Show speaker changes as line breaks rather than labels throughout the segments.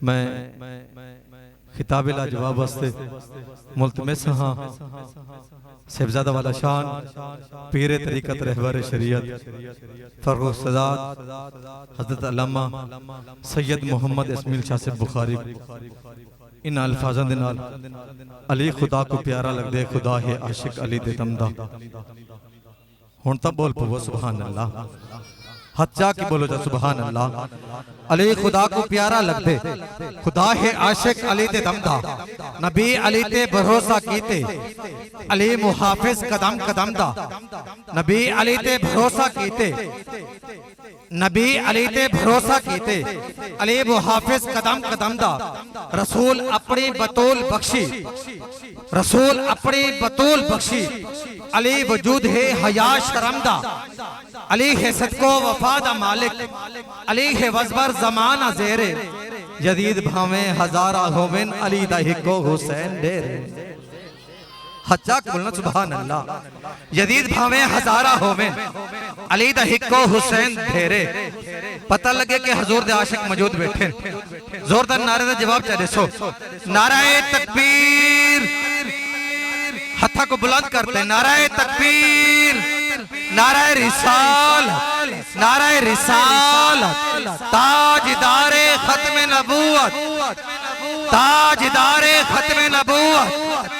میں خطاب لاجواب واسطے ملتمس ہاں صاحبزادہ والا شان پیر طریقت رہبر شریعت فرخ سادات حضرت علامہ سید محمد اسماعیل شاہ سے بخاری ان الفاظاں دے نال علی خدا کو پیارا لگ دے خدا ہے عاشق علی دے دمدا ہن تب بول پو سبحان اللہ ہاتھ جا کے بولو جا سبحان اللہ علی خدا کو پیارا لگ دے خدا ہے عاشق علی دے دمدا نبی علی تے بھروسہ کیتے علی محافظ قدم قدم دا نبی علی تے بھروسہ کیتے نبی علی تے بھروسہ کیتے علی محافظ قدم قدم دا رسول اپنی بطول بخشی رسول اپنی بطول بخشی علی وجود ہے حیا شرم دا علی ہے صدق و وفا دا مالک علی ہے وزبر زمانہ زیرے جدید بھامیں ہزارہ ہومن علی دا ہکو حسین ڈیرے حجاک بولنا سبحان اللہ جدید بھامیں ہزارہ ہومن علی دا ہکو حسین ڈیرے پتہ لگے کہ حضور دے عاشق موجود بیٹھے زوردار نعرہ دا جواب چاہے سو نعرہ تکبیر ہتھا کو بلند کرتے نعرہ تکبیر نعرہ رسالت نعرہ رسالت تاجدار ختم نبوت تاجدار ختم نبوت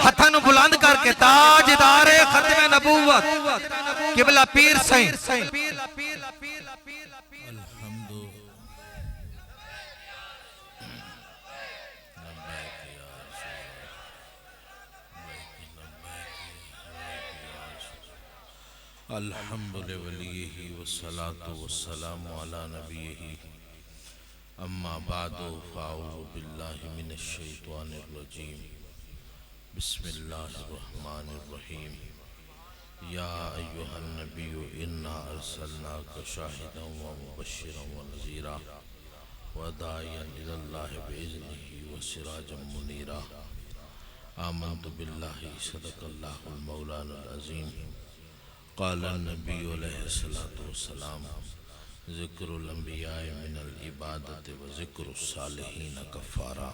ہتھا نو بلند کر کے تاجدار ختم نبوت قبلہ پیر سائن
الحمد لولیہ والصلاة والسلام علی نبیہ اما بعد فاعوذ باللہ من الشیطان الرجیم بسم اللہ الرحمن الرحیم یا ایہا النبی انا ارسلناک شاہدا ومبشرا ونذیرا وداعیا الی اللہ باذنہ وسراجا منیرا آمنت باللہ صدق اللہ المولانا العظیم قال النبی علیہ السلام ذکر الانبیاء من العبادت و ذکر الصالحین کفارا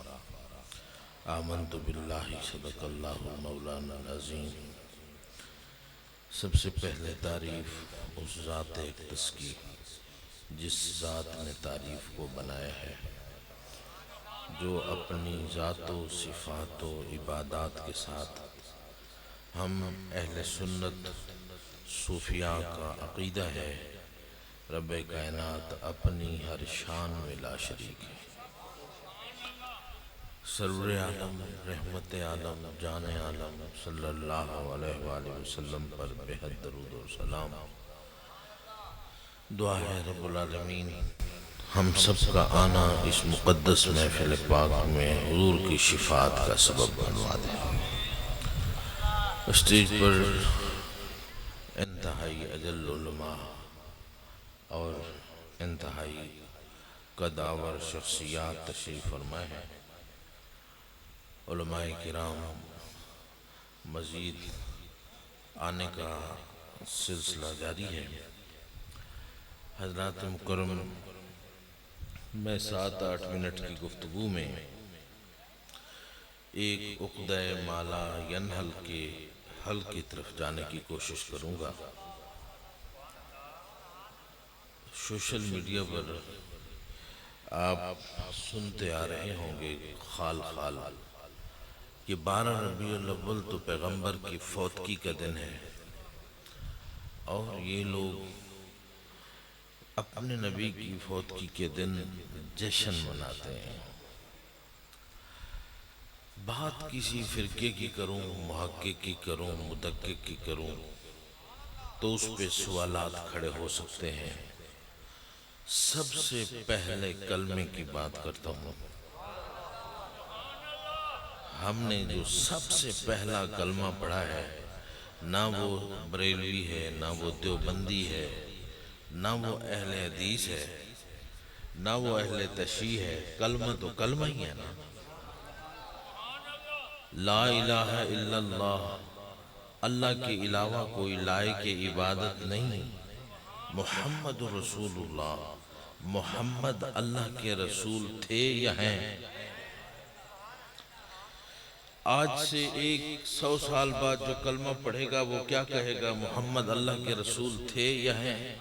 آمنت باللہ صدق اللہ مولانا العظیم سب سے پہلے تعریف اس ذات اقدس کی جس ذات نے تعریف کو بنایا ہے جو اپنی ذات و صفات و عبادات کے ساتھ ہم اہل سنت صوفیاء کا عقیدہ ہے رب کائنات اپنی ہر شان میں لا شریک ہے سرور عالم رحمت عالم جان عالم صلی اللہ علیہ وآلہ وسلم پر بہت درود و سلام دعا ہے رب العالمین ہم سب کا آنا اس مقدس محفل پاک میں حضور کی شفاعت کا سبب بنوا دے اسٹیج پر انتہائی اجل علماء اور انتہائی قداور شخصیات تشریف فرمائے ہیں علماء کرام مزید آنے کا سلسلہ جاری ہے حضرات مکرم میں 7-8 منٹ کی گفتگو میں ایک عقدہ مالا ینحل کے حل کی طرف جانے کی کوشش کروں گا سوشل میڈیا پر آپ سنتے آ رہے ہوں گے خال خال کہ 12 ربیع الاول تو پیغمبر کی فوتگی کا دن ہے اور یہ لوگ اپنے نبی کی فوتگی کے دن جشن مناتے ہیں بات کسی فرقے کی کروں محقق کی کروں مدقق کی کروں تو اس پہ سوالات کھڑے ہو سکتے ہیں سب سے پہلے کلمے کی بات کرتا ہوں ہم نے جو سب سے پہلا کلمہ پڑھا ہے نہ وہ بریلوی ہے نہ وہ دیوبندی ہے نہ وہ اہل حدیث ہے نہ وہ اہل تشیع ہے کلمہ تو کلمہ ہی ہے نا لا الہ الا اللہ اللہ کے علاوہ کوئی لائق عبادت نہیں محمد رسول اللہ محمد اللہ کے رسول تھے یا ہیں؟ آج سے 100 سال بعد جو کلمہ پڑھے گا وہ کیا کہے گا؟ محمد اللہ کے رسول تھے یا ہیں؟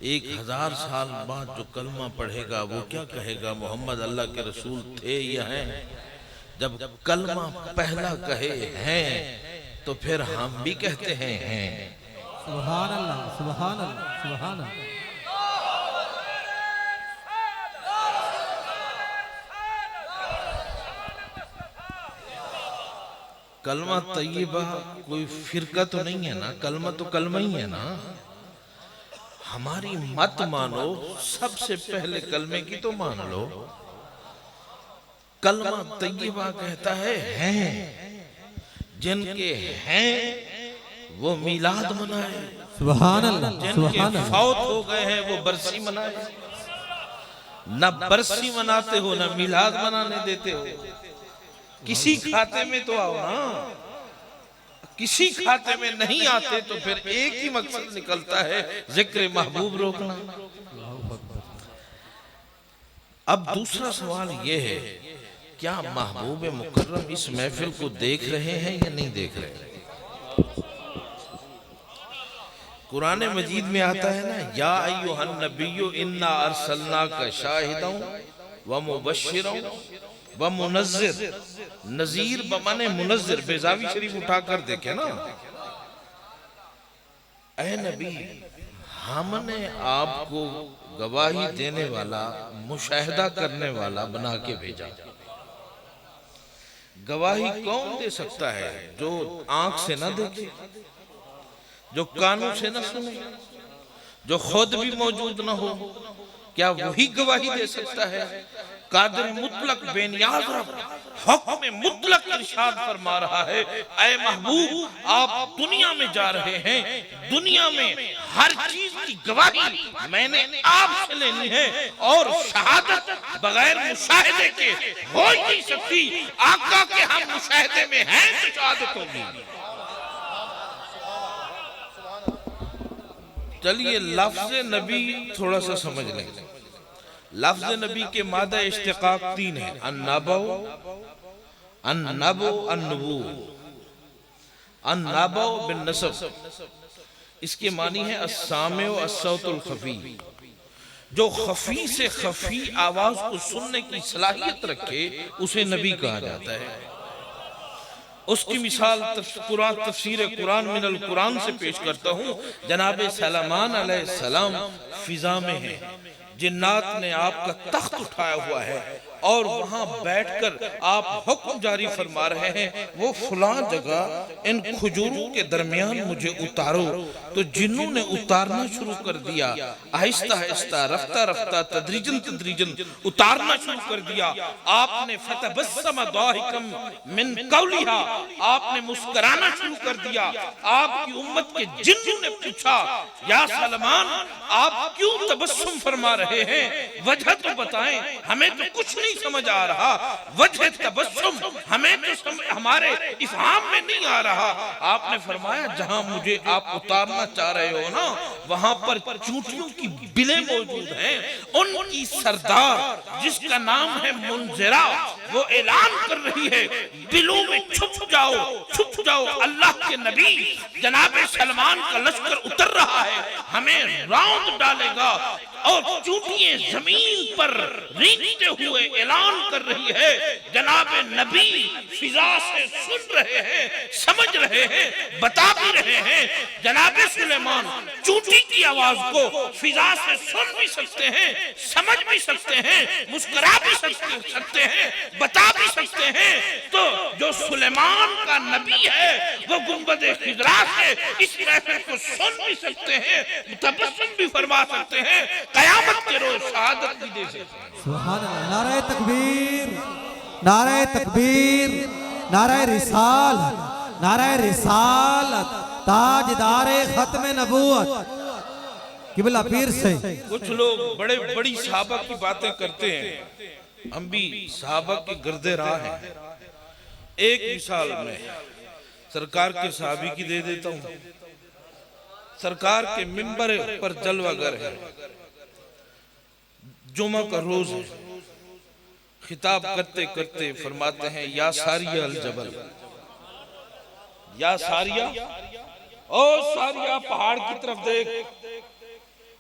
1000 سال بعد جو کلمہ پڑھے گا وہ کیا کہے گا؟ محمد اللہ کے رسول تھے یا ہیں؟ جب کلمہ پہلا کہے ہیں تو پھر ہم بھی کہتے ہیں
سبحان اللہ، سبحان اللہ، سبحان اللہ۔
کلمہ طیبہ کوئی فرقہ تو نہیں ہے نا، کلمہ تو کلمہ ہی ہے نا۔ ہماری مت مانو، سب سے پہلے کلمے کی تو مان لو۔ کلمہ طیبہ کہتا ہے ہیں، جن کے ہیں وہ میلاد منائے،
سبحان اللہ،
جن کے
سبحان اللہ۔
فوت ہو گئے ہیں وہ برسی منائے۔ نہ برسی مناتے ہو نہ میلاد منانے دیتے ہو، کسی کھاتے میں تو آؤ نا۔ کسی کھاتے میں نہیں آتے تو پھر ایک ہی مقصد نکلتا ہے، ذکر محبوب روکنا۔ اب دوسرا سوال یہ ہے، کیا محبوب مکرم اس محفل کو دیکھ رہے ہیں یا نہیں دیکھ رہے ہیں؟ قرآن مجید میں آتا ہے نا، یا ایھا النبی انا ارسلناک شاہدا ومبشرا ومنذر۔ نذیر بمانے منذر، بیضاوی شریف اٹھا کر دیکھیں نا۔ اے نبی، ہم نے آپ کو گواہی دینے والا، مشاہدہ کرنے والا بنا کے بھیجا۔ گواہی کون دے سکتا ہے؟ جو آنکھ سے نہ دیکھے، جو کانوں سے نہ سنے، جو خود بھی موجود نہ ہو، کیا وہی گواہی دے سکتا ہے؟ قادر مطلق بے نیاز رب حکم مطلق ارشاد فرما رہا ہے، اے محبوب آپ دنیا میں جا رہے ہیں، دنیا میں ہر چیز کی گواہی میں نے آپ سے لینی ہے، اور شہادت بغیر مشاہدے کے ہو ہی نہیں سکتی۔ آقا کے ہم مشاہدے میں ہیں تو شہادت ہوگی۔ چلیے لفظ نبی تھوڑا سا سمجھ لیں۔ لفظ نبی کے مادہ اشتقاق 3 ہیں، النبو، النبو، النبو۔ النبو بالنسب، اس کے معنی ہے السامع الصوت الخفی، جو خفی سے خفی آواز کو سننے کی صلاحیت رکھے اسے نبی کہا جاتا ہے۔ اس کی مثال تفسیر قرآن من القرآن سے پیش کرتا ہوں۔ جناب سلیمان علیہ السلام فضا میں ہیں، جنات نے آپ کا تخت اٹھایا ہوا ہے، اور وہاں بیٹھ کر آپ حکم جاری فرما رہے ہیں، وہ فلاں جگہ ان کھجوروں کے درمیان مجھے اتارو۔ تو جنوں نے اتارنا شروع کر دیا، آہستہ آہستہ، رفتہ رفتہ، تدریجن تدریجن اتارنا شروع کر دیا۔ آپ نے فتبسم ضاحکا من قولھا، آپ نے مسکرانا شروع کر دیا۔ آپ کی امت کے جنوں نے پوچھا، یا سلمان آپ کیوں تبسم فرما رہے ہیں؟ وجہ تو بتائیں، ہمیں تو کچھ نہیں سمجھ آ رہا۔ وجہ تبسم ہمیں تو ہمارے افہام میں نہیں آ رہا۔ آپ نے فرمایا، جہاں مجھے آپ اتارنا چاہ رہے ہو نا، وہاں پر چونٹیوں کی بلیں موجود ہیں۔ ان کی سردار جس کا نام ہے منذرہ، وہ اعلان کر رہی ہے، بلوں میں چھپ جاؤ، چھپ جاؤ، اللہ کے نبی جناب سلمان کا لشکر اتر رہا ہے، ہمیں راؤنڈ ڈالے گا۔ اور چونٹیاں زمین پر رینگتے ہوئے اعلان کر رہی ہے، جناب نبی فضا سے سن رہے ہیں، سمجھ رہے ہیں، بتا بھی رہے ہیں۔ جناب سلیمان چونٹی کی آواز کو فضا سے سن بھی سکتے ہیں، سمجھ بھی سکتے ہیں، مسکرا بھی سکتے ہیں، بتا بھی سکتے ہیں۔ تو جو سلیمان کا نبی ہے وہ گنبد خضرا سے اس محفل کو سن بھی سکتے ہیں، تبسم بھی فرما سکتے ہیں، قیامت کے روز شہادت بھی دے سکتے ہیں۔
سبحان اللہ۔ نعرہ تکبیر، نعرہ تکبیر، نعرہ رسالت، نعرہ رسالت، تاجدار ختم نبوت قبلہ پیر سے۔
کچھ لوگ بڑے بڑی صحابہ کی باتیں کرتے ہیں، ہم بھی صحابہ کے گرد راہ ہیں۔ ایک مثال میں سرکار کے صحابی کی دے دیتا ہوں۔ سرکار کے منبر پر جلوہ گر ہے، جمعہ کا روز ہے، خطاب کرتے کرتے فرماتے ہیں یا ساریہ الجبل، یا ساریہ، او ساریہ پہاڑ کی طرف دیکھ،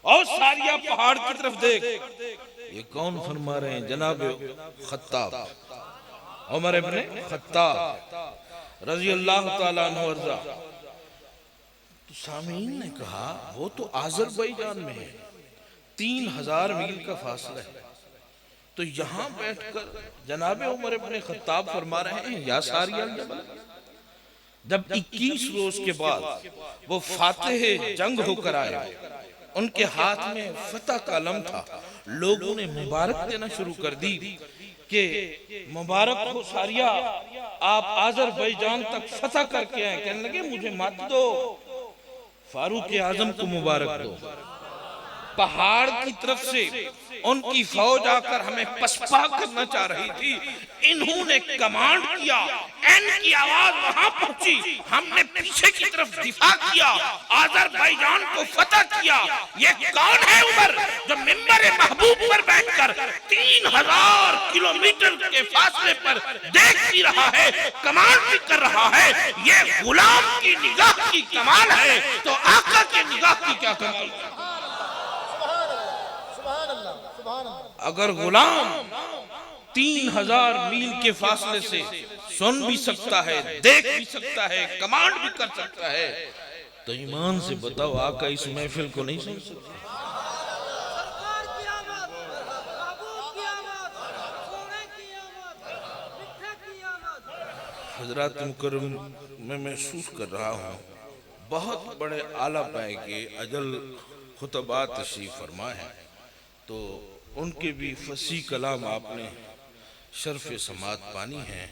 او ساریہ پہاڑ کی طرف دیکھ۔ یہ کون فرما رہے ہیں؟ جناب خطاب، عمر ابن خطاب رضی اللہ تعالیٰ عنہ ارضا۔ تو سامعین نے کہا وہ تو آذربائیجان میں ہے، 3000 میل کا فاصلہ ہے، تو یہاں بیٹھ کر جناب عمر ابن خطاب فرما رہے ہیں یا ساریہ الجبل۔ جب 21 روز کے بعد وہ فاتح جنگ ہو کر آئے، ان کے ہاتھ میں فتح کا علم تھا، لوگوں نے مبارک دینا شروع کر دی کہ مبارک ہو ساریہ، آپ آذربائیجان تک فتح کر کے آئے۔ کہنے لگے مجھے مت دو، فاروق اعظم کو مبارک دو۔ پہاڑ کی طرف سے ان کی فوج آ کر ہمیں پسپا کرنا چاہ رہی تھی، انہوں نے کمانڈ کیا، این کی آواز وہاں پہنچی، ہم نے پیچھے کی طرف دفاع کیا، آذربائیجان کو فتح کیا۔ یہ کون ہے عمر جو ممبر محبوب پر بیٹھ کر 3000 کلومیٹر کے فاصلے پر دیکھ بھی رہا ہے، کمانڈ بھی کر رہا ہے؟ یہ غلام کی نگاہ کی کمال ہے تو آقا کی نگاہ کی کیا کمال ہے؟ اگر غلام 3000 میل کے فاصلے سے سن بھی سکتا ہے، دیکھ بھی سکتا ہے، کمانڈ بھی کر سکتا ہے، تو ایمان سے بتاؤ آقا اس محفل کو نہیں سن سکتا؟ حضرات مکرم، میں محسوس کر رہا ہوں بہت بڑے اعلیٰ پائے کے اجل خطبات تشریف فرما ہے، تو ان کے بھی فصیح کلام آپ نے شرف سماعت پانی ہے۔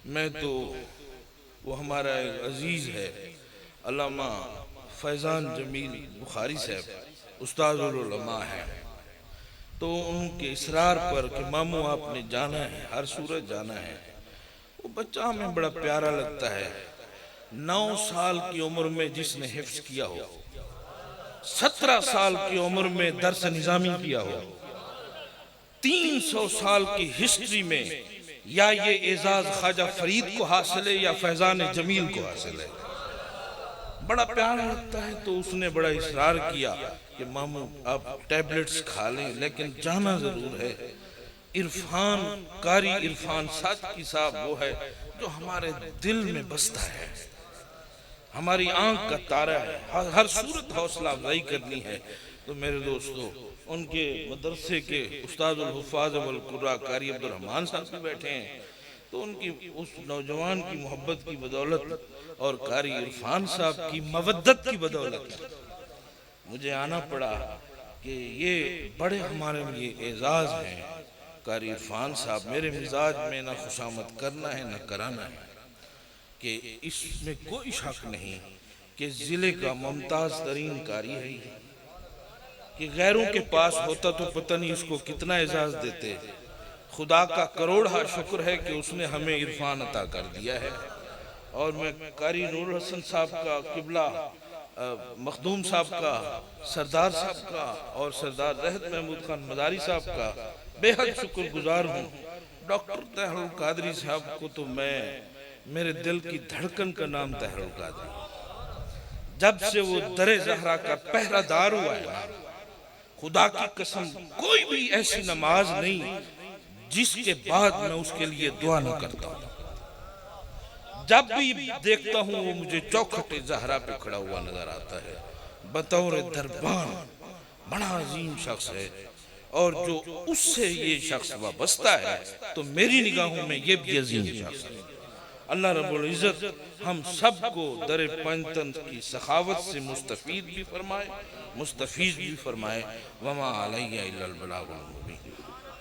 میں تو وہ ہمارا ایک عزیز ہے علامہ فیضان جمیل بخاری صاحب، استاد العلماء ہیں، تو ان کے اصرار پر کہ ماموں آپ نے جانا ہے، ہر صورت جانا ہے۔ وہ بچہ ہمیں بڑا پیارا لگتا ہے، 9 سال کی عمر میں جس نے حفظ کیا ہو، 17 سال کی عمر میں درس نظامی کیا ہو، 300 سال کی ہسٹری میں یا یہ اعزاز خواجہ فرید کو حاصل ہے یا فیضان جمیل کو حاصل ہے، بڑا پیارا لگتا ہے۔ تو اس نے بڑا اصرار کیا کہ ماموں آپ ٹیبلٹس کھا لیں لیکن جانا ضرور ہے۔ عرفان، قاری عرفان صادقی صاحب وہ ہے جو ہمارے دل میں بستا ہے، ہماری آنکھ کا تارہ ہے، ہر صورت حوصلہ افزائی کرنی ہے۔ تو میرے دوستو، ان کے مدرسے کے استاد الحفاظ والقراء قاری عبد الرحمن صاحب بھی بیٹھے ہیں، تو ان کی اس نوجوان کی محبت کی بدولت اور قاری عرفان صاحب کی مودت کی بدولت مجھے آنا پڑا کہ یہ بڑے ہمارے لیے اعزاز ہیں۔ قاری عرفان صاحب، میرے مزاج میں نہ خوشامد کرنا ہے نہ کرانا ہے، کہ اس میں کوئی شک نہیں کہ ضلع کا ممتاز ترین قاری ہے، کہ غیروں کے پاس ہوتا تو پتہ نہیں اس کو کتنا اعزاز دیتے۔ خدا کا کروڑا شکر ہے کہ اس نے ہمیں عرفان عطا کر دیا ہے۔ اور میں قاری نور حسن صاحب کا، قبلہ مخدوم صاحب کا، سردار صاحب کا اور سردار زہد محمود خان مداری صاحب کا بے حد شکر گزار ہوں۔ ڈاکٹر طاہر القادری صاحب کو تو میرے دل کی دھڑکن کا نام طاہر القادری، جب سے وہ در زہرا کا پہرہ دار ہوا ہے، خدا کی قسم کوئی بھی ایسی نماز نہیں جس کے بعد میں اس کے لیے دعا نہ کرتا ہوں۔ جب بھی دیکھتا ہوں وہ مجھے چوکھٹ زہرا پہ کھڑا ہوا نظر آتا ہے، بطور دربان بڑا عظیم شخص ہے، اور جو اس سے یہ شخص وابستہ ہے تو میری نگاہوں میں یہ بھی عظیم شخص ہے۔ اللہ رب العزت ہم سب کو در پنجتن کی سخاوت سے مستفید بھی فرمائے، مستفیض بھی فرمائے۔ وما علیہ الا البلاغ المبین۔